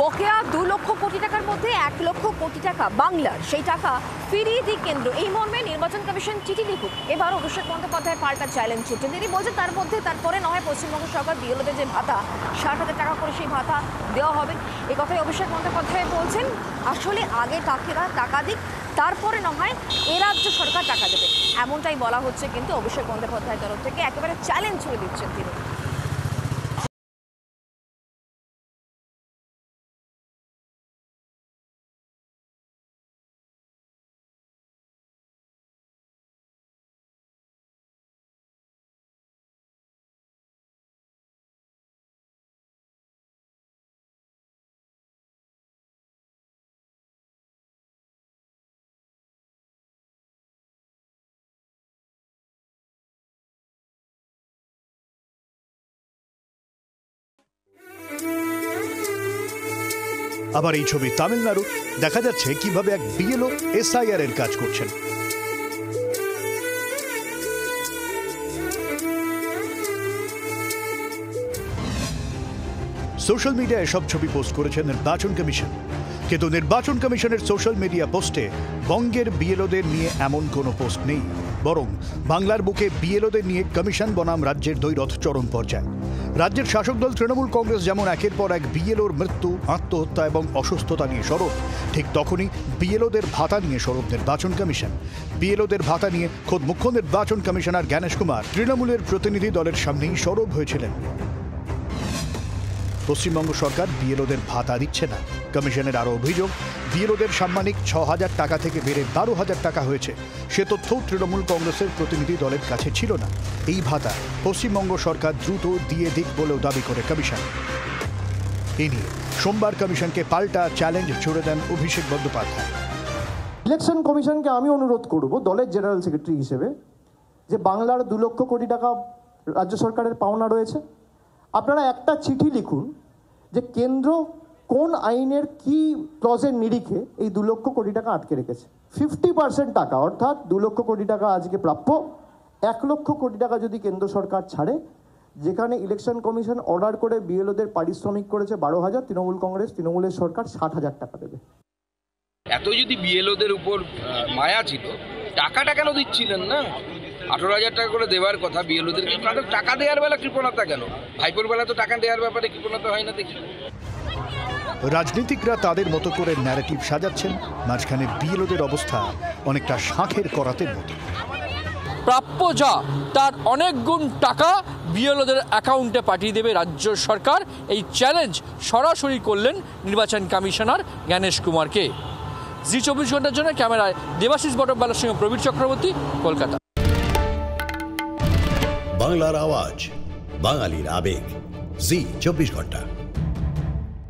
বকেয়া 2 লক্ষ কোটি টাকার মধ্যে 1 লক্ষ কোটি টাকা বাংলার, সেই টাকা ফিরিয়ে দিক কেন্দ্র। এই মর্মে নির্বাচন কমিশন চিঠি লিখুক। এবার অভিষেক বন্দ্যোপাধ্যায় পাল্টা চ্যালেঞ্জ ছুটছেন। তিনি বলছেন তারপরে নয় পশ্চিমবঙ্গ সরকার বিএলওদের যে ভাতা 60,000 টাকা করে সেই ভাতা দেওয়া হবে। এই কথাই অভিষেক বন্দ্যোপাধ্যায় বলছেন। আসলে আগে কাকেরা টাকা দিক, তারপরে না হয় এ রাজ্য সরকার টাকা দেবে, এমনটাই বলা হচ্ছে। কিন্তু অভিষেক বন্দ্যোপাধ্যায়ের তরফ থেকে একেবারে চ্যালেঞ্জ ছুড়ে দিচ্ছেন তিনি। আবার এই ছবি তামিলনাড়ু। দেখা যাচ্ছে কিভাবে এক বিএলও এসআইআর এর কাজ করছেন। সোশ্যাল মিডিয়ায় এসব ছবি পোস্ট করেছেন নির্বাচন কমিশন। কিন্তু নির্বাচন কমিশনের সোশ্যাল মিডিয়া পোস্টে বঙ্গের বিএলওদের নিয়ে এমন কোনো পোস্ট নেই। বরং বাংলার বুকে বিএলওদের নিয়ে কমিশন বনাম রাজ্যের দ্বৈরথ চরম পর্যায়ে। রাজ্যের শাসক দল তৃণমূল কংগ্রেস যেমন একের পর এক বিএলওর মৃত্যু, আত্মহত্যা এবং অসুস্থতা নিয়ে সরব, ঠিক তখনই বিএলওদের ভাতা নিয়ে সরব নির্বাচন কমিশন। বিএলওদের ভাতা নিয়ে খোদ মুখ্য নির্বাচন কমিশনার জ্ঞানেশ কুমার তৃণমূলের প্রতিনিধি দলের সামনেই সরব হয়েছিলেন। পশ্চিমবঙ্গ সরকার বিএলওদের ভাতা দিচ্ছে না। কমিশনের আরও অভিযোগ, বিএলওদের সাম্মানিক 6,000 টাকা থেকে বেড়ে 12,000 টাকা হয়েছে। সে তথ্যও তৃণমূল কংগ্রেসের প্রতিনিধি দলের কাছে ছিল না। এই ভাতা পশ্চিমবঙ্গ সরকার দ্রুত দিয়ে দিক বলেও দাবি করে কমিশন। এ নিয়ে সোমবার কমিশনকে পাল্টা চ্যালেঞ্জ ছুড়ে দেন অভিষেক বন্দ্যোপাধ্যায়। ইলেকশন কমিশনকে আমি অনুরোধ করব দলের জেনারেল সেক্রেটারি হিসেবে, যে বাংলার 2 লক্ষ কোটি টাকা রাজ্য সরকারের পাওনা রয়েছে। আপনারা একটা চিঠি লিখুন যে কেন্দ্র কোন আইনের কি ক্লজের নিরিখে এই 2 লক্ষ কোটি টাকা আটকে রেখেছে। 50% টাকা অর্থাৎ 2 লক্ষ কোটি টাকা আজকে প্রাপ্য। 1 লক্ষ কোটি টাকা যদি কেন্দ্র সরকার ছাড়ে, যেখানে ইলেকশন কমিশন অর্ডার করে বিএলওদের পারিশ্রমিক করেছে 12,000, তৃণমূলের সরকার 60,000 টাকা দেবে। এত যদি বিএলওদের উপর মায়া ছিল, টাকাটা কেন দিচ্ছিলেন না? 18,000 টাকা করে দেওয়ার কথা বিএলওদেরকে, তাদের টাকা দেওয়ার বেলা কৃপণতা কেন? ভাইপোর বেলা তো টাকা দেওয়ার ব্যাপারে কৃপণতা হয় না দেখি। রাজনীতিকরা তাদের মতো করে ন্যারেটিভ সাজাচ্ছেন, মাঝখানে বিএলওদের অবস্থা অনেকটা শাঁখের করাতের মতো। প্রাপ্য যা তার অনেক গুণ টাকা বিএলওদের অ্যাকাউন্টে পাঠিয়ে দেবে রাজ্য সরকার। এই চ্যালেঞ্জ সরাসরি করলেন নির্বাচন কমিশনার জ্ঞানেশ কুমারকে। জি 24 ঘন্টার জন্য ক্যামেরায় দেবাশিস বটব্যালার সঙ্গে প্রবীর চক্রবর্তী, কলকাতা। বাংলার আওয়াজ, বাঙালির আবেগ, জি 24 ঘন্টা।